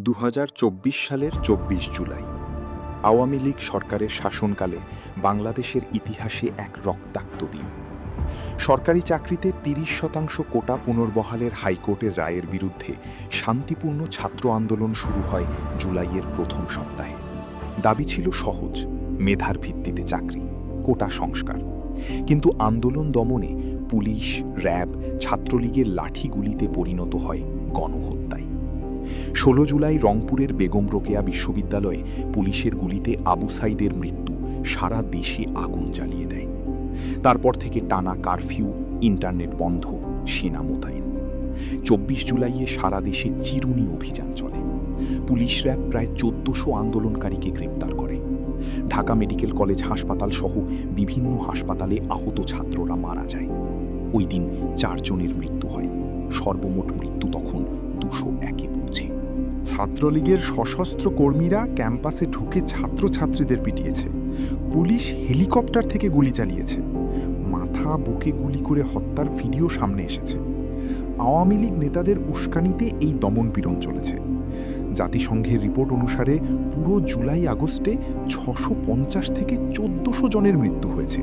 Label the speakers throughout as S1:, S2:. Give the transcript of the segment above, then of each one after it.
S1: ২০২৪ সালের ২৪ জুলাই আওয়ামী লীগ সরকারের শাসনকালে বাংলাদেশের ইতিহাসে এক রক্তাক্ত দিন। সরকারি চাকরিতে ৩০% কোটা পুনর্বহালের হাইকোর্টের রায়ের বিরুদ্ধে শান্তিপূর্ণ ছাত্র আন্দোলন শুরু হয় জুলাইয়ের প্রথম সপ্তাহে। দাবি ছিল সহজ, মেধার ভিত্তিতে চাকরি, কোটা সংস্কার। কিন্তু আন্দোলন দমনে পুলিশ, র্যাব, ছাত্রলীগের লাঠিগুলিতে পরিণত হয় গণহত্যায়। ১৬ জুলাই রংপুরের বেগম রোকেয়া বিশ্ববিদ্যালয়ে পুলিশের গুলিতে আবু সাইদের মৃত্যু সারা দেশে আগুন জ্বালিয়ে দেয়। তারপর থেকে টানা কারফিউ, ইন্টারনেট বন্ধ, সেনা মোতায়েন। ২৪ জুলাইয়ে সারা দেশে চিরুনি অভিযান চলে। পুলিশ র্যাব প্রায় ১৪০০ আন্দোলনকারীকে গ্রেপ্তার করে। ঢাকা মেডিকেল কলেজ হাসপাতাল সহ বিভিন্ন হাসপাতালে আহত ছাত্ররা মারা যায়। ওই দিন ৪ জনের মৃত্যু হয়। সর্বমোট মৃত্যু তখন ২০১-এ পৌঁছে।
S2: ছাত্রলীগের সশস্ত্র কর্মীরা ক্যাম্পাসে ঢুকে ছাত্রছাত্রীদের পিটিয়েছে। পুলিশ হেলিকপ্টার থেকে গুলি চালিয়েছে। মাথা বুকে গুলি করে হত্যার ভিডিও সামনে এসেছে। আওয়ামী লীগ নেতাদের উস্কানিতে এই দমনপীড়ন চলেছে। জাতিসংঘের রিপোর্ট অনুসারে পুরো জুলাই আগস্টে ৬৫০ থেকে ১৪০০ জনের মৃত্যু হয়েছে।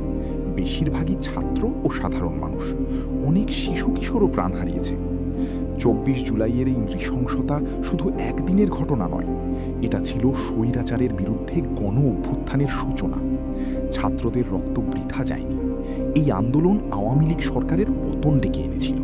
S2: বেশিরভাগই ছাত্র ও সাধারণ মানুষ। অনেক শিশু কিশোরও প্রাণ হারিয়েছে। ২৪ জুলাইয়ের এই নৃশংসতা শুধু একদিনের ঘটনা নয়, এটা ছিল স্বৈরাচারের বিরুদ্ধে গণ অভ্যুত্থানের সূচনা। ছাত্রদের রক্ত বৃথা যায়নি। এই আন্দোলন আওয়ামী লীগ সরকারের পতন ডেকে এনেছিল।